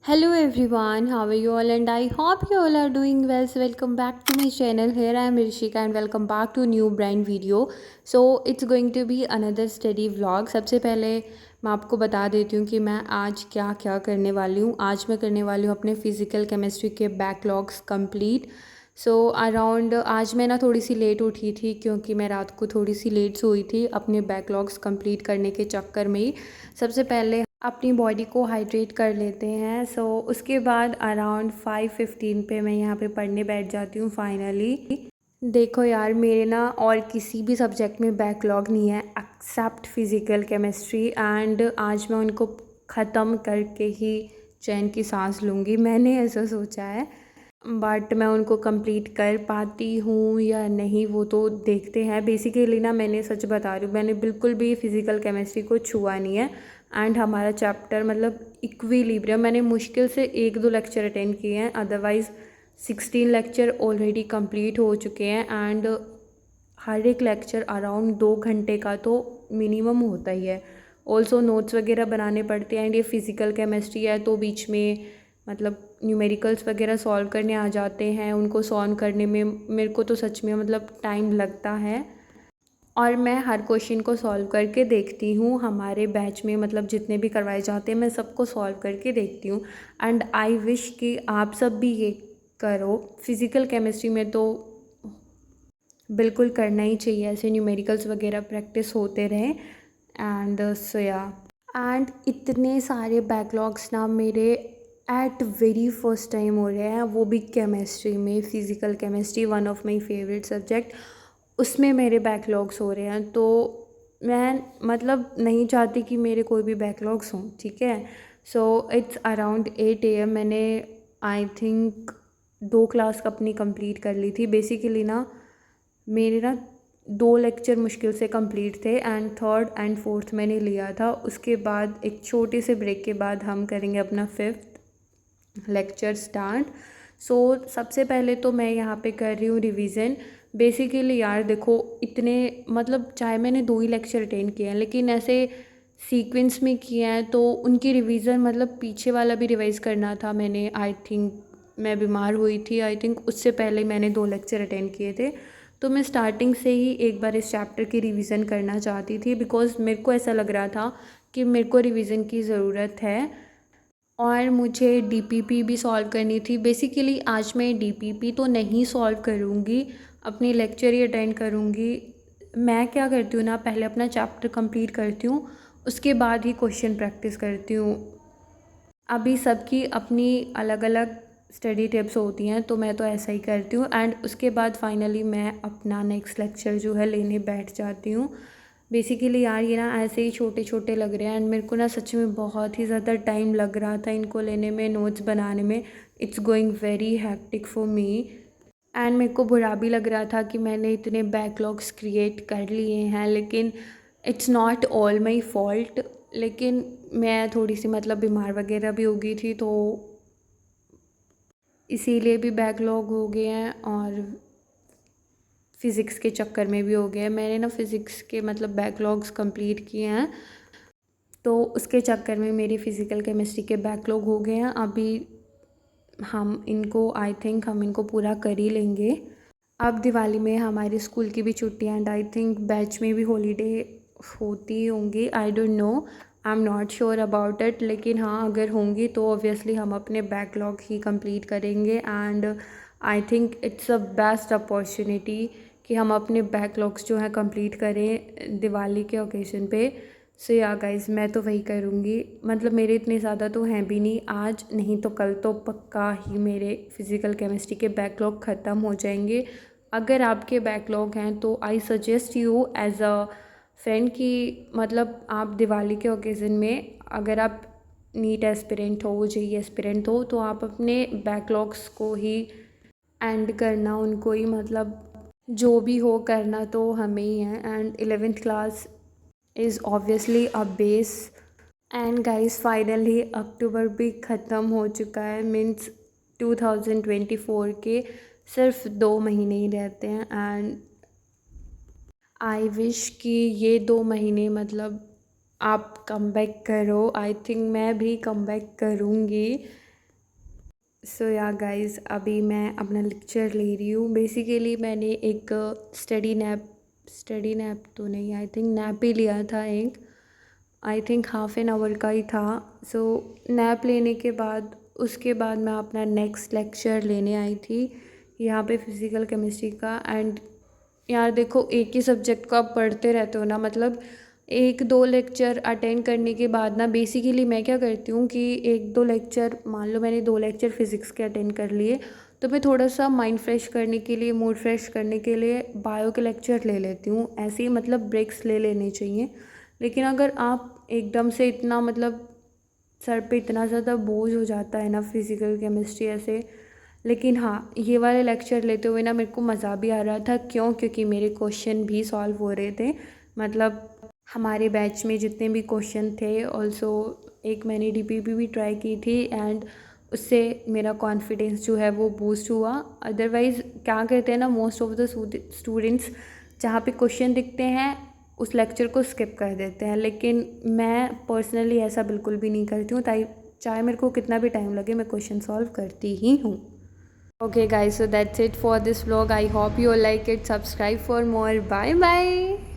Hello everyone, how are you all? And I hope you all are doing well. So welcome back to my channel. Here I am Rishika and welcome back to new brand video. So it's going to be another study vlog. सबसे पहले मैं आपको बता देती हूँ कि मैं आज क्या क्या करने वाली हूँ। आज मैं करने वाली हूँ अपने फिज़िकल केमिस्ट्री के बैकलॉग्स कंप्लीट। अराउंड आज मैं ना थोड़ी सी लेट उठी थी क्योंकि मैं रात को थोड़ी सी लेट सोई थी अपने बैकलॉग्स कंप्लीट करने के चक्कर में ही। सबसे पहले अपनी बॉडी को हाइड्रेट कर लेते हैं। उसके बाद अराउंड 5:15 पे मैं यहाँ पे पढ़ने बैठ जाती हूँ फाइनली। देखो यार, मेरे ना और किसी भी सब्जेक्ट में बैकलॉग नहीं है एक्सेप्ट फिज़िकल केमिस्ट्री, एंड आज मैं उनको ख़त्म करके ही चैन की सांस लूँगी। मैंने ऐसा सोचा है, बट मैं उनको कंप्लीट कर पाती हूँ या नहीं वो तो देखते हैं। बेसिकली ना, मैंने सच बता रही हूँ, मैंने बिल्कुल भी फिज़िकल केमिस्ट्री को छुआ नहीं है। एंड हमारा चैप्टर मतलब इक्विलिब्रियम, मैंने मुश्किल से 1-2 लेक्चर अटेंड किए हैं, अदरवाइज़ 16 लेक्चर ऑलरेडी कंप्लीट हो चुके हैं। एंड हर एक लेक्चर अराउंड 2 घंटे का तो मिनिमम होता ही है। ऑल्सो नोट्स वगैरह बनाने पड़ते हैं। एंड ये फ़िज़िकल केमिस्ट्री है तो बीच में मतलब न्यूमेरिकल्स वगैरह सॉल्व करने आ जाते हैं। उनको सॉल्व करने में मेरे को तो सच में मतलब टाइम लगता है, और मैं हर क्वेश्चन को सॉल्व करके देखती हूँ। हमारे बैच में मतलब जितने भी करवाए जाते हैं मैं सबको सॉल्व करके देखती हूँ। एंड आई विश कि आप सब भी ये करो। फिज़िकल केमिस्ट्री में तो बिल्कुल करना ही चाहिए, ऐसे न्यूमेरिकल्स वगैरह प्रैक्टिस होते रहें। एंड एंड इतने सारे बैकलॉग्स ना मेरे एट वेरी फर्स्ट टाइम हो रहे हैं, वो भी केमिस्ट्री में। Physical chemistry one of my favourite subject, उसमें मेरे बैकलॉग्स हो रहे हैं। तो मैं मतलब नहीं चाहती कि मेरे कोई भी बैकलॉग्स हों, ठीक है। It's around 8 AM। मैंने आई थिंक 2 क्लास अपनी कंप्लीट कर ली थी। बेसिकली ना मेरे ना 2 लेक्चर मुश्किल से कंप्लीट थे, एंड थर्ड एंड फोर्थ मैंने लिया था। उसके बाद एक छोटे से ब्रेक के बाद हम करेंगे अपना 5th लेक्चर स्टार्ट। सबसे पहले तो मैं यहाँ पे कर रही हूँ रिवीजन। बेसिकली यार देखो, इतने मतलब चाहे मैंने 2 ही लेक्चर अटेंड किए हैं लेकिन ऐसे सीक्वेंस में किए हैं तो उनकी रिवीजन मतलब पीछे वाला भी रिवाइज़ करना था। मैंने आई थिंक मैं बीमार हुई थी, आई थिंक उससे पहले मैंने 2 लेक्चर अटेंड किए थे। तो मैं स्टार्टिंग से ही एक बार इस चैप्टर की रिवीजन करना चाहती थी, बिकॉज़ मेरे को ऐसा लग रहा था कि मेरे को रिवीजन की ज़रूरत है। और मुझे डीपीपी भी सॉल्व करनी थी। बेसिकली आज मैं डीपीपी तो नहीं सॉल्व करूँगी, अपनी लेक्चर ही अटेंड करूँगी। मैं क्या करती हूँ ना, पहले अपना चैप्टर कंप्लीट करती हूँ, उसके बाद ही क्वेश्चन प्रैक्टिस करती हूँ। अभी सबकी अपनी अलग अलग स्टडी टिप्स होती हैं, तो मैं तो ऐसा ही करती हूँ। एंड उसके बाद फाइनली मैं अपना नेक्स्ट लेक्चर जो है लेने बैठ जाती हूँ। बेसिकली यार ये ना ऐसे ही छोटे छोटे लग रहे हैं, एंड मेरे को ना सच में बहुत ही ज़्यादा टाइम लग रहा था इनको लेने में, नोट्स बनाने में। It's going very hectic for me. And मेरे को बुरा भी लग रहा था कि मैंने इतने बैकलॉग्स क्रिएट कर लिए हैं, लेकिन it's not all my fault. लेकिन मैं थोड़ी सी मतलब बीमार वगैरह भी हो गई थी, तो इसीलिए भी बैकलॉग हो गए हैं, और फ़िज़िक्स के चक्कर में भी हो गया है। मैंने ना फ़िज़िक्स के मतलब बैकलॉग्स कंप्लीट किए हैं, तो उसके चक्कर में मेरी फ़िज़िकल केमिस्ट्री के बैकलॉग हो गए हैं। अभी हम इनको आई थिंक हम इनको पूरा कर ही लेंगे। अब दिवाली में हमारे स्कूल की भी छुट्टियाँ, एंड आई थिंक बैच में भी हॉलीडे होती होंगी। I don't know, I am not sure about it. लेकिन हाँ, अगर होंगी तो ऑब्वियसली हम अपने बैकलॉग ही कंप्लीट करेंगे। And I think it's a best opportunity कि हम अपने बैकलॉग्स जो हैं कंप्लीट करें दिवाली के ओकेज़न पे। या गाइस, मैं तो वही करूँगी। मतलब मेरे इतने ज़्यादा तो हैं भी नहीं, आज नहीं तो कल तो पक्का ही मेरे फ़िज़िकल केमिस्ट्री के बैकलॉग ख़त्म हो जाएंगे। अगर आपके बैकलॉग हैं तो I suggest you as a friend कि मतलब आप दिवाली के ओकेज़न में, अगर आप नीट एस्पिरेंट हो, जेई एस्पिरेंट हो, तो आप अपने बैकलॉग्स को ही एंड करना, उनको ही मतलब जो भी हो करना तो हमें ही है। And 11th class is obviously a base. And guys finally October भी ख़त्म हो चुका है, मीन्स 2024 के सिर्फ 2 महीने ही रहते हैं। एंड आई विश कि ये 2 महीने मतलब आप कम बैक करो। आई थिंक मैं भी कम बैक करूँगी। सो या गाइस, अभी मैं अपना लेक्चर ले रही हूँ। बेसिकली मैंने एक स्टडी नैप तो नहीं, आई थिंक नैप ही लिया था एक, I think half an hour का ही था। सो नैप लेने के बाद उसके बाद मैं अपना नेक्स्ट लेक्चर लेने आई थी यहाँ पे फिज़िकल केमिस्ट्री का। एंड यार देखो, एक ही सब्जेक्ट को आप पढ़ते रहते हो ना, मतलब एक दो लेक्चर अटेंड करने के बाद ना, बेसिकली मैं क्या करती हूँ कि एक दो लेक्चर, मान लो मैंने दो लेक्चर फिज़िक्स के अटेंड कर लिए, तो मैं थोड़ा सा माइंड फ्रेश करने के लिए, मूड फ्रेश करने के लिए बायो के लेक्चर ले लेती हूँ। ऐसे ही मतलब ब्रेक्स ले लेने चाहिए। लेकिन अगर आप एकदम से इतना मतलब सर पे इतना ज़्यादा बोझ हो जाता है ना फिज़िकल केमिस्ट्री ऐसे। लेकिन हाँ, ये वाले लेक्चर लेते हुए ना मेरे को मज़ा भी आ रहा था। क्यों? क्योंकि मेरे क्वेश्चन भी सॉल्व हो रहे थे। मतलब हमारे बैच में जितने भी क्वेश्चन थे, ऑल्सो एक मैंने डीपीपी भी ट्राई की थी एंड उससे मेरा कॉन्फिडेंस जो है वो बूस्ट हुआ। अदरवाइज़ क्या करते हैं ना, मोस्ट ऑफ द स्टूडेंट्स जहाँ पे क्वेश्चन दिखते हैं उस लेक्चर को स्किप कर देते हैं। लेकिन मैं पर्सनली ऐसा बिल्कुल भी नहीं करती हूँ, ताकि चाहे मेरे को कितना भी टाइम लगे, मैं क्वेश्चन सॉल्व करती ही हूँ। Okay guys, so that's it for this vlog. I hope you all like it. Subscribe for more. Bye bye.